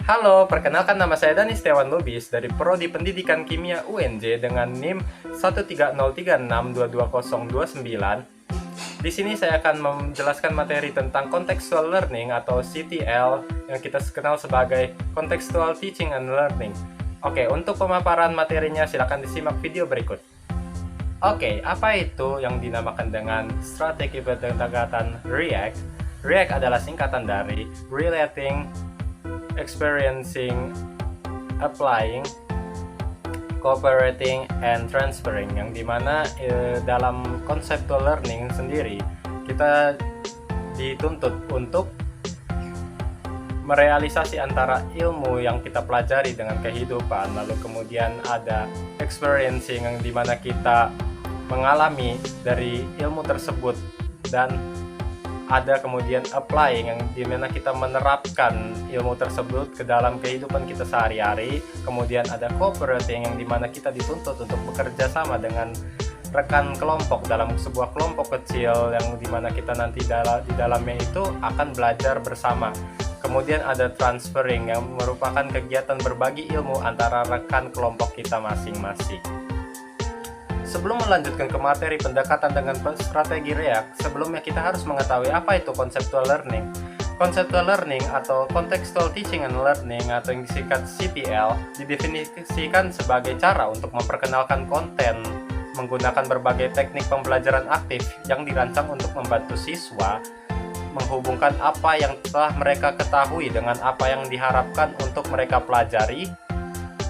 Halo, perkenalkan nama saya Dani Setiawan Lubis dari Prodi Pendidikan Kimia UNJ dengan NIM 13036222029. Di sini saya akan menjelaskan materi tentang Contextual Learning atau CTL yang kita kenal sebagai Contextual Teaching and Learning. Oke, untuk pemaparan materinya silakan disimak video berikut. Oke, apa itu yang dinamakan dengan strategi pendekatan REACT? REACT adalah singkatan dari Relating, Experiencing, Applying, Cooperating, and Transferring, yang dimana dalam conceptual learning sendiri kita dituntut untuk merealisasi antara ilmu yang kita pelajari dengan kehidupan, lalu kemudian ada experiencing yang dimana kita mengalami dari ilmu tersebut, dan ada kemudian applying yang dimana kita menerapkan ilmu tersebut ke dalam kehidupan kita sehari-hari. Kemudian ada cooperating yang dimana kita dituntut untuk bekerja sama dengan rekan kelompok dalam sebuah kelompok kecil yang dimana kita nanti di dalamnya itu akan belajar bersama. Kemudian ada transferring yang merupakan kegiatan berbagi ilmu antara rekan kelompok kita masing-masing. Sebelum melanjutkan ke materi pendekatan dengan strategi REACT, sebelumnya kita harus mengetahui apa itu conceptual learning. Conceptual learning atau contextual teaching and learning atau yang disingkat CTL didefinisikan sebagai cara untuk memperkenalkan konten menggunakan berbagai teknik pembelajaran aktif yang dirancang untuk membantu siswa menghubungkan apa yang telah mereka ketahui dengan apa yang diharapkan untuk mereka pelajari,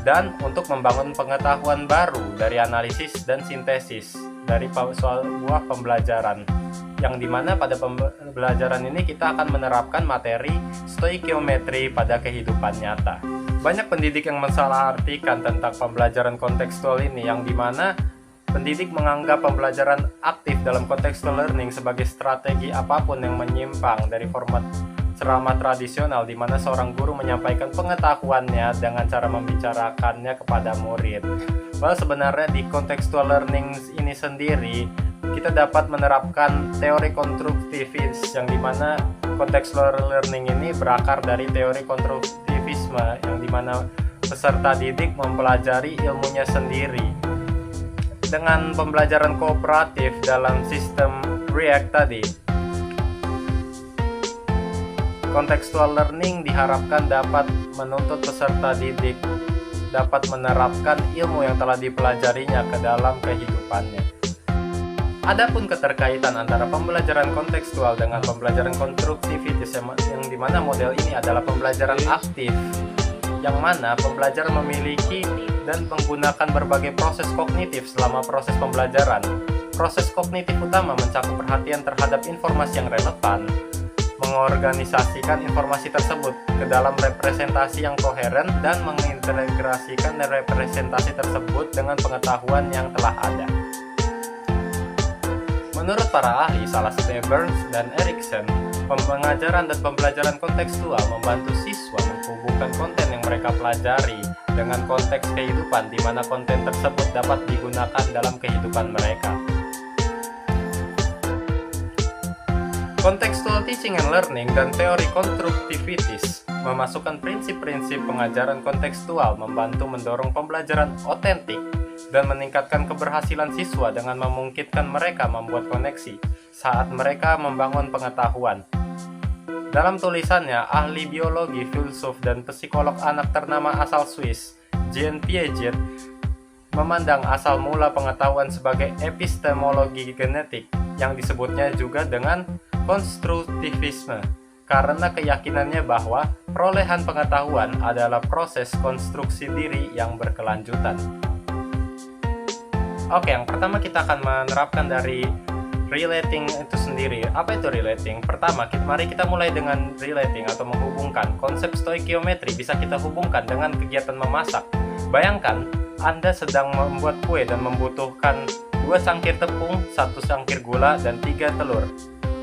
dan untuk membangun pengetahuan baru dari analisis dan sintesis dari sebuah pembelajaran, yang dimana pada pembelajaran ini kita akan menerapkan materi stoikiometri pada kehidupan nyata. Banyak pendidik yang mensalahartikan tentang pembelajaran kontekstual ini, yang dimana pendidik menganggap pembelajaran aktif dalam contextual learning sebagai strategi apapun yang menyimpang dari format ceramah tradisional di mana seorang guru menyampaikan pengetahuannya dengan cara membicarakannya kepada murid. Well, sebenarnya di contextual learning ini sendiri kita dapat menerapkan teori konstruktivis, yang dimana contextual learning ini berakar dari teori konstruktivisme, yang dimana peserta didik mempelajari ilmunya sendiri. Dengan pembelajaran kooperatif dalam sistem REACT tadi, contextual learning diharapkan dapat menuntut peserta didik dapat menerapkan ilmu yang telah dipelajarinya ke dalam kehidupannya. Adapun keterkaitan antara pembelajaran kontekstual dengan pembelajaran konstruktivitas yang dimana model ini adalah pembelajaran aktif, yang mana pembelajar memiliki dan menggunakan berbagai proses kognitif selama proses pembelajaran. Proses kognitif utama mencakup perhatian terhadap informasi yang relevan, mengorganisasikan informasi tersebut ke dalam representasi yang koheren, dan mengintegrasikan representasi tersebut dengan pengetahuan yang telah ada. Menurut para ahli, salah satunya Burns dan Erikson, pengajaran dan pembelajaran kontekstual membantu siswa menghubungkan konten yang mereka pelajari dengan konteks kehidupan, di mana konten tersebut dapat digunakan dalam kehidupan mereka. Contextual teaching and learning dan teori konstruktivitis memasukkan prinsip-prinsip pengajaran kontekstual membantu mendorong pembelajaran otentik dan meningkatkan keberhasilan siswa dengan memungkinkan mereka membuat koneksi saat mereka membangun pengetahuan. Dalam tulisannya, ahli biologi, filsuf, dan psikolog anak ternama asal Swiss, Jean Piaget, memandang asal mula pengetahuan sebagai epistemologi genetik, yang disebutnya juga dengan konstruktivisme, karena keyakinannya bahwa perolehan pengetahuan adalah proses konstruksi diri yang berkelanjutan. Oke, yang pertama kita akan menerapkan dari relating itu sendiri. Apa itu relating? Pertama, mari kita mulai dengan relating atau menghubungkan. Konsep stoikiometri bisa kita hubungkan dengan kegiatan memasak. Bayangkan, Anda sedang membuat kue dan membutuhkan 2 cangkir tepung, 1 cangkir gula, dan 3 telur.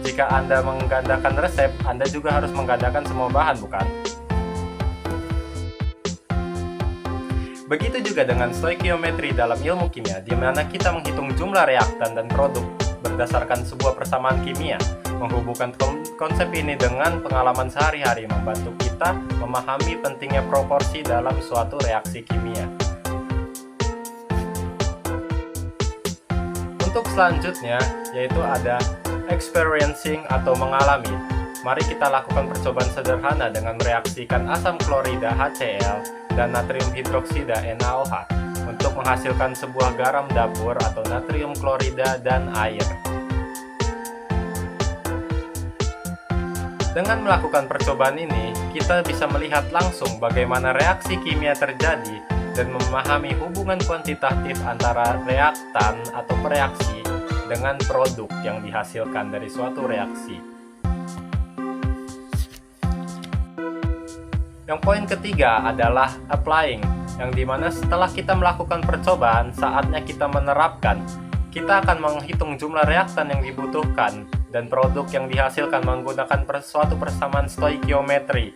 Jika Anda menggandakan resep, Anda juga harus menggandakan semua bahan, bukan? Begitu juga dengan stoikiometri dalam ilmu kimia, di mana kita menghitung jumlah reaktan dan produk berdasarkan sebuah persamaan kimia. Menghubungkan konsep ini dengan pengalaman sehari-hari membantu kita kita memahami pentingnya proporsi dalam suatu reaksi kimia. Untuk selanjutnya, yaitu ada experiencing atau mengalami. Mari kita lakukan percobaan sederhana dengan mereaksikan asam klorida HCl dan natrium hidroksida NaOH untuk menghasilkan sebuah garam dapur atau natrium klorida dan air. Dengan melakukan percobaan ini, kita bisa melihat langsung bagaimana reaksi kimia terjadi dan memahami hubungan kuantitatif antara reaktan atau pereaksi dengan produk yang dihasilkan dari suatu reaksi. Yang poin ketiga adalah applying, yang dimana setelah kita melakukan percobaan, saatnya kita menerapkan. Kita akan menghitung jumlah reaktan yang dibutuhkan dan produk yang dihasilkan menggunakan suatu persamaan stoikiometri.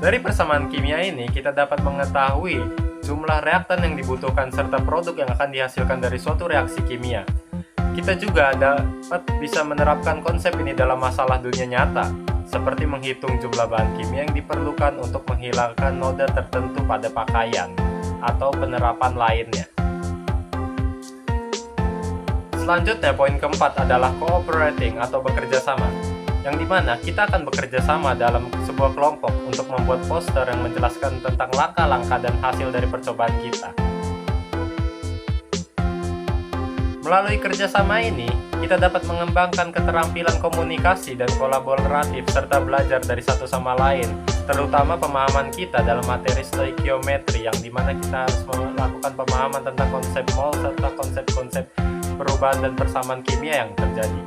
Dari persamaan kimia ini, kita dapat mengetahui jumlah reaktan yang dibutuhkan serta produk yang akan dihasilkan dari suatu reaksi kimia. Kita juga dapat bisa menerapkan konsep ini dalam masalah dunia nyata, seperti menghitung jumlah bahan kimia yang diperlukan untuk menghilangkan noda tertentu pada pakaian, atau penerapan lainnya. Selanjutnya, poin keempat adalah cooperating atau bekerja sama, yang dimana kita akan bekerja sama dalam sebuah kelompok untuk membuat poster yang menjelaskan tentang langkah-langkah dan hasil dari percobaan kita. Melalui kerjasama ini, kita dapat mengembangkan keterampilan komunikasi dan kolaboratif serta belajar dari satu sama lain, terutama pemahaman kita dalam materi stoikiometri, yang dimana kita harus melakukan pemahaman tentang konsep mol serta konsep-konsep perubahan dan persamaan kimia yang terjadi.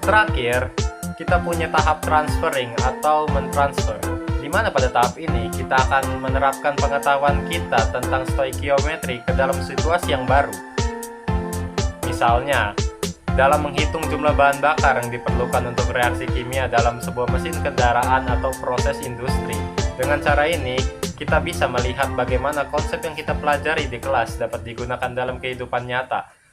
Terakhir, kita punya tahap transferring atau mentransfer, di mana pada tahap ini kita akan menerapkan pengetahuan kita tentang stoikiometri ke dalam situasi yang baru. Misalnya, dalam menghitung jumlah bahan bakar yang diperlukan untuk reaksi kimia dalam sebuah mesin kendaraan atau proses industri. Dengan cara ini, kita bisa melihat bagaimana konsep yang kita pelajari di kelas dapat digunakan dalam kehidupan nyata.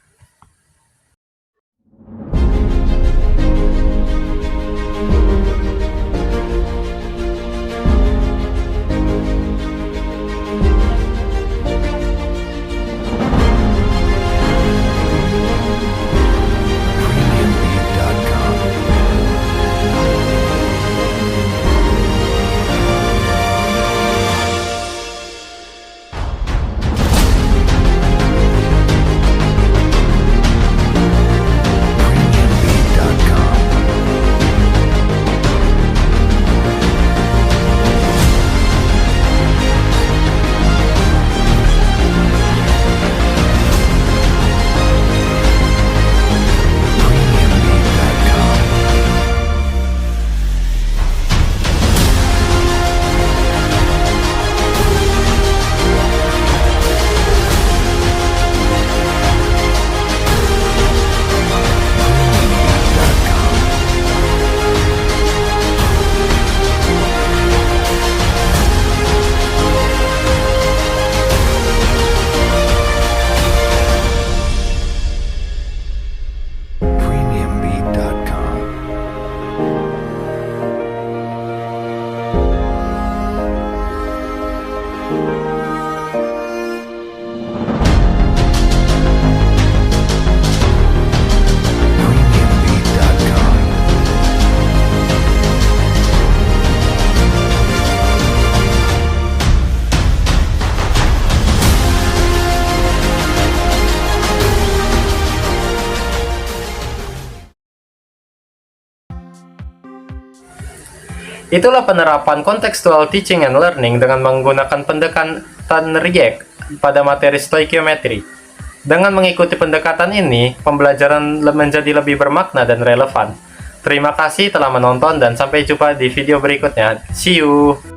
Itulah penerapan contextual teaching and learning dengan menggunakan pendekatan RIEC pada materi stoikiometri. Dengan mengikuti pendekatan ini, pembelajaran menjadi lebih bermakna dan relevan. Terima kasih telah menonton dan sampai jumpa di video berikutnya. See you!